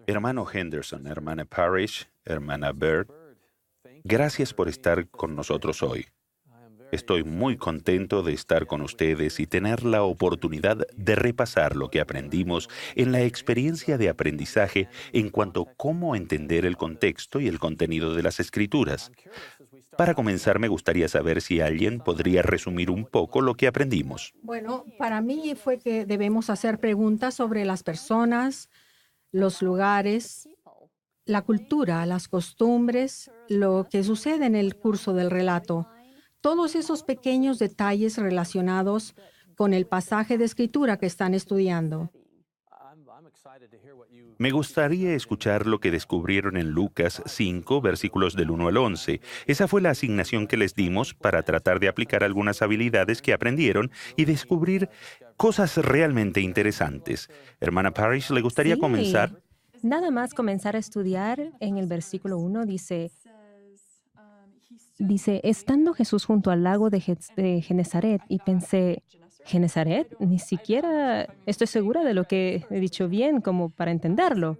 Hermano Henderson, hermana Parrish, hermana Bird, gracias por estar con nosotros hoy. Estoy muy contento de estar con ustedes y tener la oportunidad de repasar lo que aprendimos en la experiencia de aprendizaje en cuanto a cómo entender el contexto y el contenido de las Escrituras. Para comenzar, me gustaría saber si alguien podría resumir un poco lo que aprendimos. Bueno, para mí fue que debemos hacer preguntas sobre las personas, los lugares, la cultura, las costumbres, lo que sucede en el curso del relato. Todos esos pequeños detalles relacionados con el pasaje de escritura que están estudiando. Me gustaría escuchar lo que descubrieron en Lucas 5, versículos del 1 al 11. Esa fue la asignación que les dimos para tratar de aplicar algunas habilidades que aprendieron y descubrir cosas realmente interesantes. Hermana Parrish, ¿le gustaría Sí, comenzar? nada más comenzar a estudiar en el versículo 1 dice, estando Jesús junto al lago de Genezaret, y pensé, ¿Genezaret? Ni siquiera estoy segura de lo que he dicho bien como para entenderlo.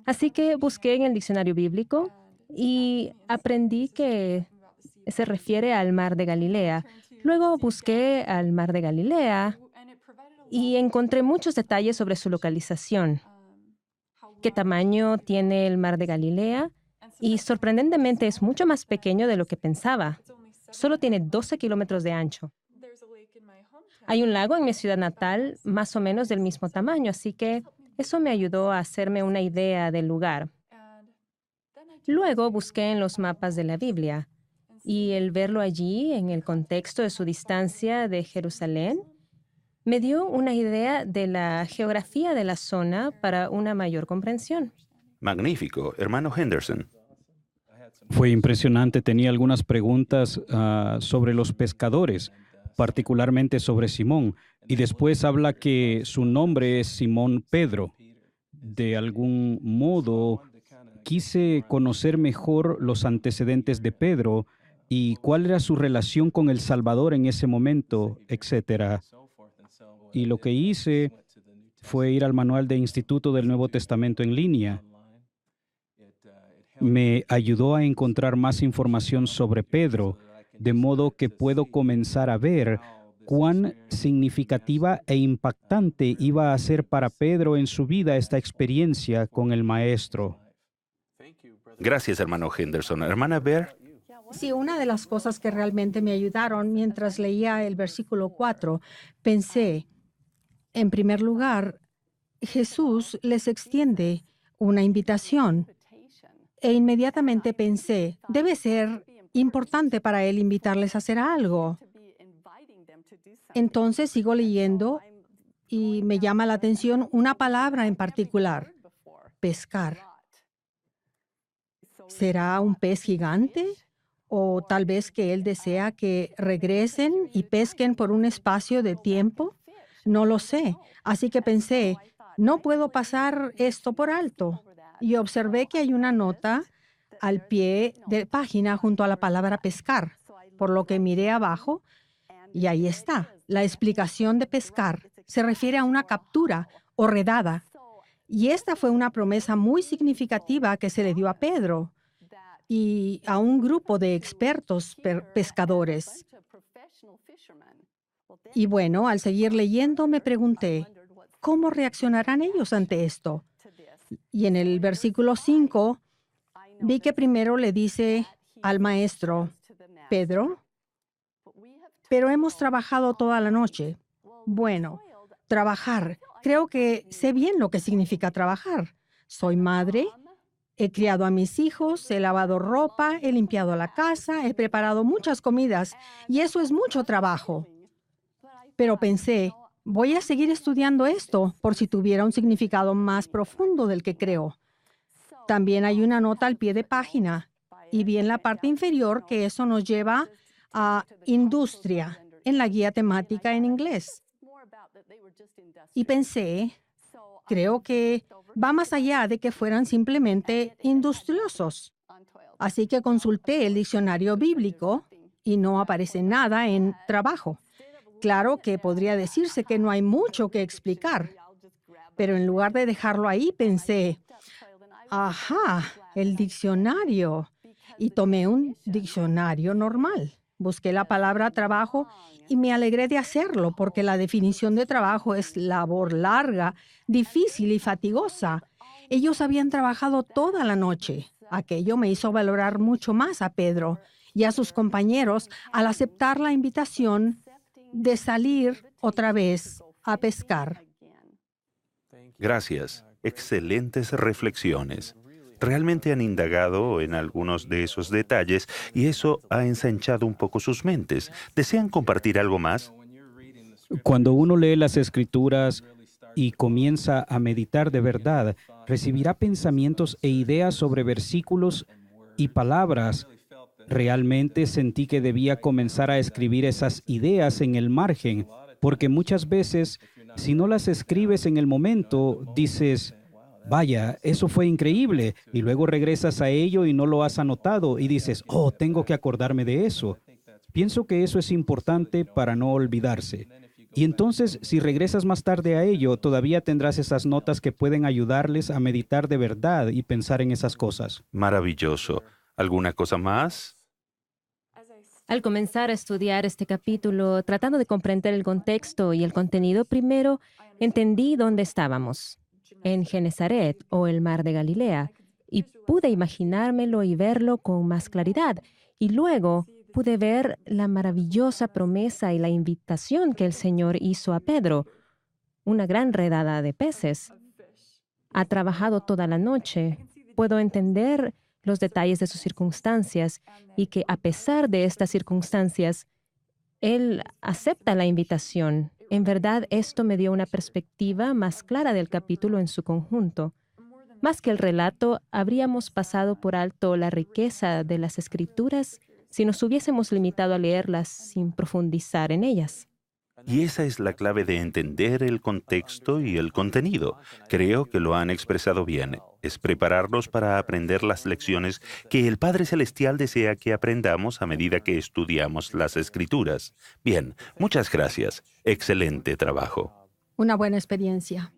Así que busqué en el diccionario bíblico y aprendí que se refiere al mar de Galilea. Luego busqué al mar de Galilea y encontré muchos detalles sobre su localización, qué tamaño tiene el mar de Galilea, y sorprendentemente es mucho más pequeño de lo que pensaba. Solo tiene 12 kilómetros de ancho. Hay un lago en mi ciudad natal más o menos del mismo tamaño, así que eso me ayudó a hacerme una idea del lugar. Luego busqué en los mapas de la Biblia y el verlo allí en el contexto de su distancia de Jerusalén me dio una idea de la geografía de la zona para una mayor comprensión. Magnífico. Hermano Henderson. Fue impresionante. Tenía algunas preguntas sobre los pescadores, particularmente sobre Simón. Y después habla que su nombre es Simón Pedro. De algún modo, quise conocer mejor los antecedentes de Pedro y cuál era su relación con el Salvador en ese momento, etcétera. Y lo que hice fue ir al manual de Instituto del Nuevo Testamento en línea. Me ayudó a encontrar más información sobre Pedro, de modo que puedo comenzar a ver cuán significativa e impactante iba a ser para Pedro en su vida esta experiencia con el Maestro. Gracias, hermano Henderson. Hermana Bird. Sí, una de las cosas que realmente me ayudaron mientras leía el versículo 4, pensé, en primer lugar, Jesús les extiende una invitación e inmediatamente pensé, debe ser importante para él invitarles a hacer algo. Entonces sigo leyendo y me llama la atención una palabra en particular, pescar. ¿Será un pez gigante? ¿O tal vez que él desea que regresen y pesquen por un espacio de tiempo? No lo sé. Así que pensé, no puedo pasar esto por alto. Y observé que hay una nota al pie de página junto a la palabra pescar, por lo que miré abajo y ahí está. La explicación de pescar se refiere a una captura o redada. Y esta fue una promesa muy significativa que se le dio a Pedro y a un grupo de expertos pescadores. Y bueno, al seguir leyendo me pregunté, ¿cómo reaccionarán ellos ante esto? Y en el versículo 5 vi que primero le dice al maestro, Pedro, pero hemos trabajado toda la noche. Bueno, trabajar. Creo que sé bien lo que significa trabajar. Soy madre. He criado a mis hijos, he lavado ropa, he limpiado la casa, he preparado muchas comidas y eso es mucho trabajo. Pero pensé, voy a seguir estudiando esto por si tuviera un significado más profundo del que creo. También hay una nota al pie de página y vi en la parte inferior que eso nos lleva a industria en la guía temática en inglés. Y pensé, creo que va más allá de que fueran simplemente industriosos. Así que consulté el diccionario bíblico y no aparece nada en trabajo. Claro que podría decirse que no hay mucho que explicar, pero en lugar de dejarlo ahí, pensé, Ajá, el diccionario. Y tomé un diccionario normal. Busqué la palabra trabajo y me alegré de hacerlo porque la definición de trabajo es labor larga, difícil y fatigosa. Ellos habían trabajado toda la noche. Aquello me hizo valorar mucho más a Pedro y a sus compañeros al aceptar la invitación de salir otra vez a pescar. Gracias. Excelentes reflexiones. Realmente han indagado en algunos de esos detalles y eso ha ensanchado un poco sus mentes. ¿Desean compartir algo más? Cuando uno lee las Escrituras y comienza a meditar de verdad, recibirá pensamientos e ideas sobre versículos y palabras. Realmente sentí que debía comenzar a escribir esas ideas en el margen, porque muchas veces, si no las escribes en el momento, dices, vaya, eso fue increíble, y luego regresas a ello y no lo has anotado y dices, oh, tengo que acordarme de eso. Pienso que eso es importante para no olvidarse. Y entonces, si regresas más tarde a ello, todavía tendrás esas notas que pueden ayudarles a meditar de verdad y pensar en esas cosas. Maravilloso. ¿Alguna cosa más? Al comenzar a estudiar este capítulo, tratando de comprender el contexto y el contenido, primero entendí dónde estábamos, en Genesaret o el mar de Galilea, y pude imaginármelo y verlo con más claridad. Y luego pude ver la maravillosa promesa y la invitación que el Señor hizo a Pedro, una gran redada de peces. Ha trabajado toda la noche. Puedo entender los detalles de sus circunstancias y que a pesar de estas circunstancias, él acepta la invitación. En verdad, esto me dio una perspectiva más clara del capítulo en su conjunto. Más que el relato, habríamos pasado por alto la riqueza de las Escrituras si nos hubiésemos limitado a leerlas sin profundizar en ellas. Y esa es la clave de entender el contexto y el contenido. Creo que lo han expresado bien. Es prepararnos para aprender las lecciones que el Padre Celestial desea que aprendamos a medida que estudiamos las Escrituras. Bien, muchas gracias. Excelente trabajo. Una buena experiencia.